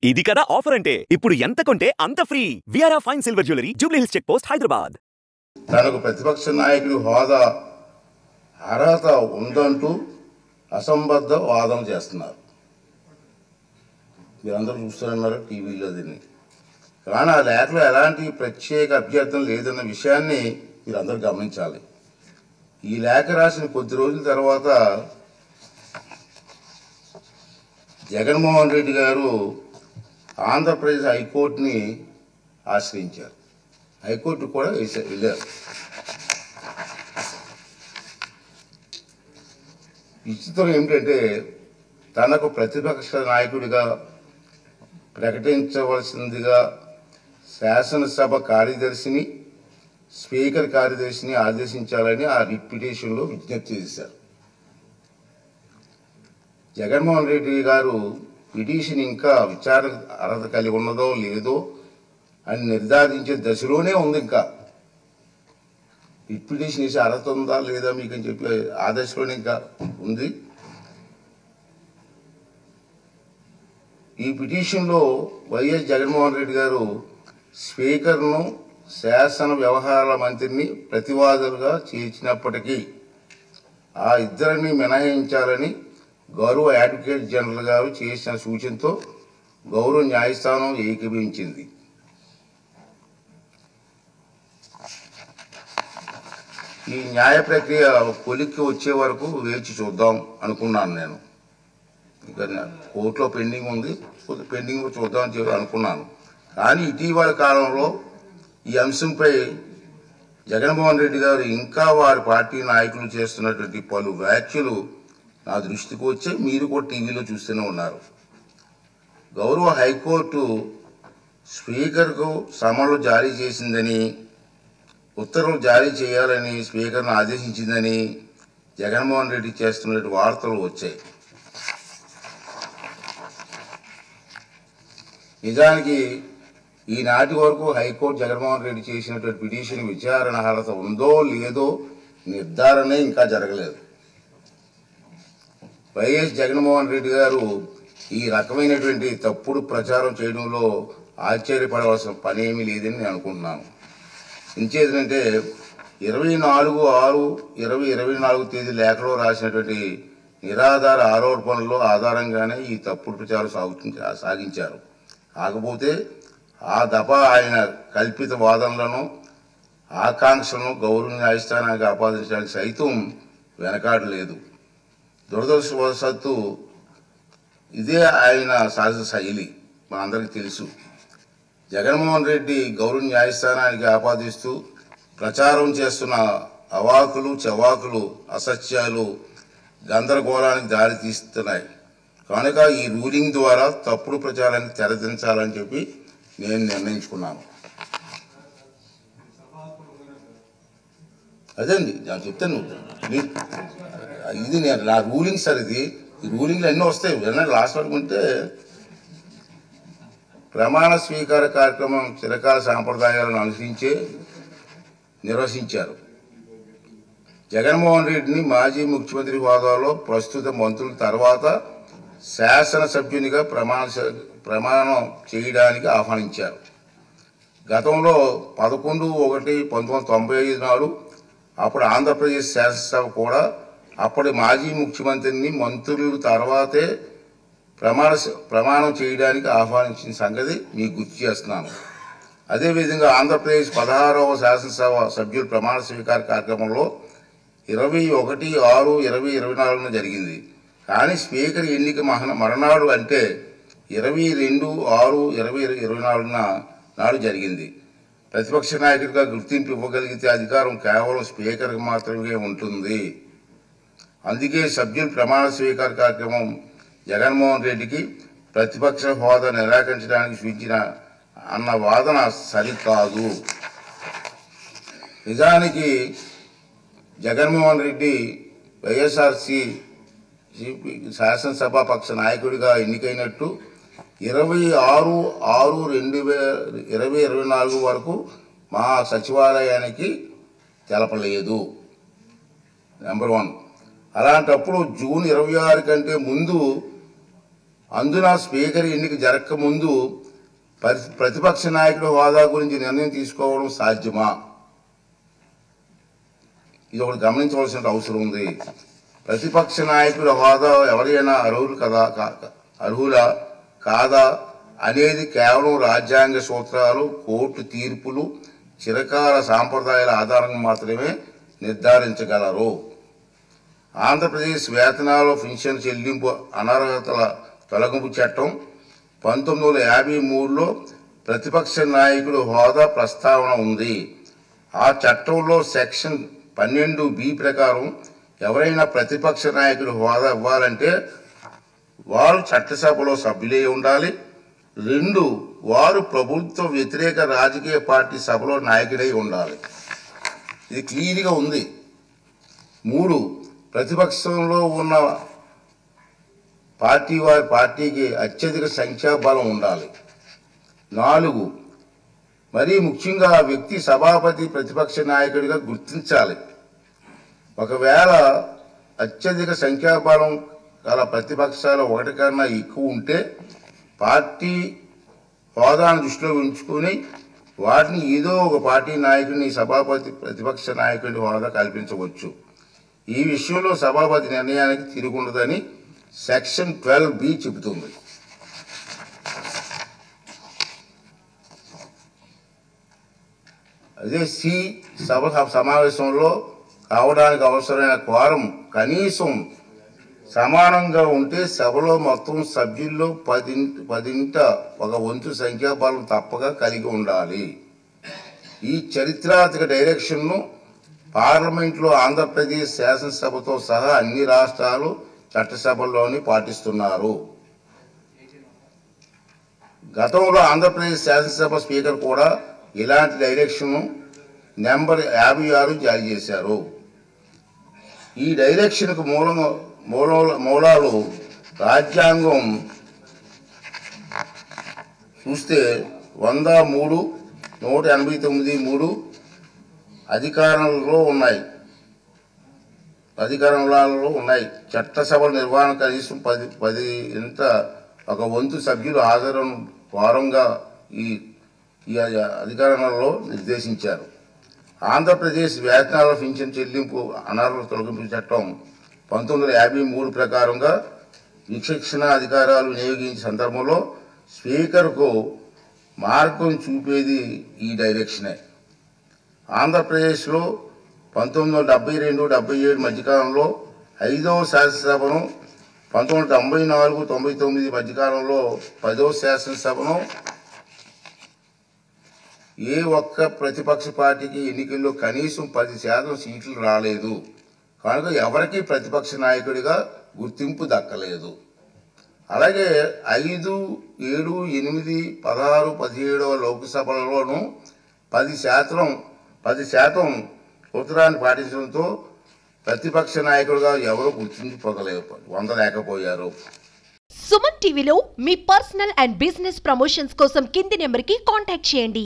ఇది కదా ఆఫర్ అంటే ఇప్పుడు ఎంత కొంటే అంత ఫ్రీ. విఆర్ఆ fine silver jewellery, Jubilee Hills check post, Hyderabad. తనకు ప్రతిపక్ష నాయకుడి హోదా అర్హత ఉందంటూ అసంబద్ధ వాదన చేస్తున్నారు. మీరందరూ చూస్తున్నారు టీవీలో దీన్ని. కానీ ఆ లేఖలో ఎలాంటి ప్రత్యేక అభ్యర్థన లేదన్న విషయాన్ని మీరందరూ గమనించాలి. ఈ లేఖ రాసిన కొద్ది రోజుల తర్వాత జగన్మోహన్ రెడ్డి గారు ఆంధ్రప్రదేశ్ హైకోర్టుని ఆశ్రయించారు. హైకోర్టు కూడా వెళ్ళారు. విచిత్రం ఏమిటంటే తనకు ప్రతిపక్ష నాయకుడిగా ప్రకటించవలసిందిగా శాసనసభ కార్యదర్శిని, స్పీకర్ కార్యదర్శిని ఆదేశించాలని ఆ రిట్ పిటిషన్లో విజ్ఞప్తి చేశారు. జగన్మోహన్ రెడ్డి గారు పిటిషన్ ఇంకా విచారణ అర్హత కలిగి ఉన్నదో లేదో అని నిర్ధారించే దశలోనే ఉంది. ఇంకా రిట్ పిటిషన్ వేసి అర్హత ఉందా లేదా మీకు అని చెప్పి ఆ దశలోనే ఇంకా ఉంది. ఈ పిటిషన్లో వైఎస్ జగన్మోహన్ రెడ్డి గారు స్పీకర్ను, శాసన వ్యవహారాల మంత్రిని ప్రతివాదులుగా చేర్చినప్పటికీ ఆ ఇద్దరిని మినహాయించాలని గౌరవ అడ్వకేట్ జనరల్ గారు చేసిన సూచనతో గౌరవ న్యాయస్థానం ఏకీభవించింది. ఈ న్యాయ ప్రక్రియ కొలిక్కి వచ్చే వరకు వేచి చూద్దాం అనుకున్నాను. నేను ఇంకా కోర్టులో పెండింగ్ ఉంది, పెండింగ్ చూద్దాం అని చెప్పి అనుకున్నాను. కానీ ఇటీవల కాలంలో ఈ అంశంపై జగన్మోహన్ రెడ్డి గారు ఇంకా వారి పార్టీ నాయకులు చేస్తున్నటువంటి పలు వ్యాఖ్యలు నా దృష్టికి వచ్చి మీరు కూడా టీవీలో చూస్తూనే ఉన్నారు. గౌరవ హైకోర్టు స్పీకర్కు సమన్లు జారీ చేసిందని, ఉత్తర్వులు జారీ చేయాలని స్పీకర్ను ఆదేశించిందని జగన్మోహన్ రెడ్డి చేస్తున్న వార్తలు వచ్చాయి. నిజానికి ఈనాటి వరకు హైకోర్టు జగన్మోహన్ రెడ్డి చేసినటువంటి పిటిషన్ విచారణ అర్హత ఉందో లేదో నిర్ధారణే ఇంకా జరగలేదు. వైఎస్ జగన్మోహన్ రెడ్డి గారు ఈ రకమైనటువంటి తప్పుడు ప్రచారం చేయడంలో ఆశ్చర్యపడవలసిన పని ఏమీ లేదని నేను అనుకుంటున్నాను. ఇంకేంటంటే 24/6/2024 తేదీ లేఖలో రాసినటువంటి నిరాధార ఆరోపణల ఆధారంగానే ఈ తప్పుడు ప్రచారం సాగించారు. కాకపోతే ఆ దఫా ఆయన కల్పిత వాదనలను, ఆకాంక్షలను గౌరవ న్యాయస్థానానికి ఆపాదించడానికి సైతం వెనకాడలేదు. దురదృష్టవశాత్తు ఇదే ఆయన సహజ శైలి, మనందరికీ తెలుసు. జగన్మోహన్ రెడ్డి గౌరవ న్యాయస్థానానికి ఆపాదిస్తూ ప్రచారం చేస్తున్న అవాకులు చవాకులు, అసత్యాలు గందరగోళానికి దారితీస్తున్నాయి. కనుక ఈ రూలింగ్ ద్వారా తప్పుడు ప్రచారాన్ని తెరదించాలని చెప్పి నేను నిర్ణయించుకున్నాను. అదండి నేను చెప్తాను. ఇది నేను నా రూలింగ్ సార్. ఇది ఈ రూలింగ్లు అన్నీ వస్తాయి. లాస్ట్ వరకు ఉంటే ప్రమాణ స్వీకార కార్యక్రమం చిరకాల సాంప్రదాయాలను అనుసరించే నిర్వహించారు. జగన్మోహన్ రెడ్డిని మాజీ ముఖ్యమంత్రి హోదాలో ప్రస్తుత మంత్రుల తర్వాత శాసనసభ్యునిగా ప్రమాణం చేయడానికి ఆహ్వానించారు. గతంలో 11/1/1995 నాడు అప్పుడు ఆంధ్రప్రదేశ్ శాసనసభ కూడా అప్పటి మాజీ ముఖ్యమంత్రిని మంత్రుల తర్వాతే ప్రమాణం చేయడానికి ఆహ్వానించిన సంగతి మీకు గుర్తు చేస్తున్నాను. అదేవిధంగా ఆంధ్రప్రదేశ్ 16వ శాసనసభ సభ్యుల ప్రమాణ స్వీకార కార్యక్రమంలో 21/6/2024 జరిగింది. కానీ స్పీకర్ ఎన్నిక మరణాడు అంటే 22/6/2024 నాడు జరిగింది. ప్రతిపక్ష నాయకుడిగా గుర్తింపు ఇవ్వగలిగితే అధికారం కేవలం స్పీకర్కి మాత్రమే ఉంటుంది. అందుకే సభ్యుల ప్రమాణ స్వీకార కార్యక్రమం జగన్మోహన్ రెడ్డికి ప్రతిపక్ష హోదా నిరాకరించడానికి సూచించిన అన్న వాదన సరికాదు. నిజానికి జగన్మోహన్ రెడ్డి వైఎస్ఆర్సీ శాసనసభాపక్ష నాయకుడిగా ఎన్నికైనట్టు 26/6/2024 వరకు మా సచివాలయానికి తెలపలేదు. నెంబర్ 1. అలాంటప్పుడు జూన్ 26 కంటే ముందు అందున స్పీకర్ ఎన్నిక జరగకముందు ప్రతిపక్ష నాయకుడి హోదా గురించి నిర్ణయం తీసుకోవడం సాధ్యమా? ఇది ఒకటి గమనించవలసిన అవసరం ఉంది. ప్రతిపక్ష నాయకుడి హోదా ఎవరైనా అర్హులా కాదా అనేది కేవలం రాజ్యాంగ సూత్రాలు, కోర్టు తీర్పులు, చిరకాల సాంప్రదాయాల ఆధారంగా మాత్రమే నిర్ధారించగలరు. ఆంధ్రప్రదేశ్ వేతనాలు, పెన్షన్ చెల్లింపు అనర్హతల తొలగింపు చట్టం 1953లో ప్రతిపక్ష నాయకుడు హోదా ప్రస్తావన ఉంది. ఆ చట్టంలో సెక్షన్ 12B ప్రకారం ఎవరైనా ప్రతిపక్ష నాయకుడు హోదా ఇవ్వాలంటే వారు చట్టసభలో సభ్యులై ఉండాలి. 2, వారు ప్రభుత్వ వ్యతిరేక రాజకీయ పార్టీ సభలో నాయకుడై ఉండాలి. ఇది క్లియర్గా ఉంది. 3, ప్రతిపక్షంలో ఉన్న పార్టీకి అత్యధిక సంఖ్యాబలం ఉండాలి. 4, మరీ ముఖ్యంగా ఆ వ్యక్తి సభాపతి ప్రతిపక్ష నాయకుడిగా గుర్తించాలి. ఒకవేళ అత్యధిక సంఖ్యాబలం గల ప్రతిపక్షాలు ఒకటి కన్నా ఎక్కువ ఉంటే పార్టీ హోదాను దృష్టిలో ఉంచుకొని వాటిని ఏదో ఒక పార్టీ నాయకుడిని సభాపతి ప్రతిపక్ష నాయకుడి హోదా కల్పించవచ్చు. ఈ విషయంలో సభాపతి నిర్ణయానికి తిరుగుండదని సెక్షన్ 12B చెబుతుంది. అదే సి, సభ సమావేశంలో కావడానికి అవసరమైన క్వారం కనీసం సమానంగా ఉంటే సభలో మొత్తం సభ్యుల్లో 10% సంఖ్యాబలం తప్పక కలిగి ఉండాలి. ఈ చరిత్రాత్మక డైరెక్షన్ను పార్లమెంట్లో ఆంధ్రప్రదేశ్ శాసనసభతో సహా అన్ని రాష్ట్రాలు చట్టసభల్లోని పాటిస్తున్నారు. గతంలో ఆంధ్రప్రదేశ్ శాసనసభ స్పీకర్ కూడా ఇలాంటి డైరెక్షన్ నెంబర్ 56 జారీ చేశారు. ఈ డైరెక్షన్కు మూలాలు రాజ్యాంగం చూస్తే 103, 189(3) అధికారంలో ఉన్నాయి. చట్టసభల నిర్వహణ కనీసం 10% సభ్యులు హాజరను వారంగా ఈ అధికారంలో నిర్దేశించారు. ఆంధ్రప్రదేశ్ వేతనాల పెన్షన్ చెల్లింపు అనర్హత తొలగింపు చట్టం 1953 ప్రకారంగా విచక్షణ అధికారాలు వినియోగించే సందర్భంలో స్పీకర్కు మార్గం చూపేది ఈ డైరెక్షనే. ఆంధ్రప్రదేశ్లో 1972-77 మధ్యకాలంలో 5వ శాసనసభను, 1994-99 మధ్యకాలంలో 10వ శాసనసభను ఏ ఒక్క ప్రతిపక్ష పార్టీకి ఎన్నికల్లో కనీసం 10% సీట్లు రాలేదు. కనుక ఎవరికి ప్రతిపక్ష నాయకుడిగా గుర్తింపు దక్కలేదు. అలాగే 5, 7, 8, 16, 17వ లోక్సభలలోనూ 10% సూత్రాన్ని పాటించడంతో ప్రతిపక్ష నాయకుడిగా ఎవరు పొందలేకపోయారు. సుమన్ టీవీలో మీ పర్సనల్ అండ్ బిజినెస్ ప్రమోషన్స్ కోసం కింది నెంబర్కి కాంటాక్ట్ చేయండి.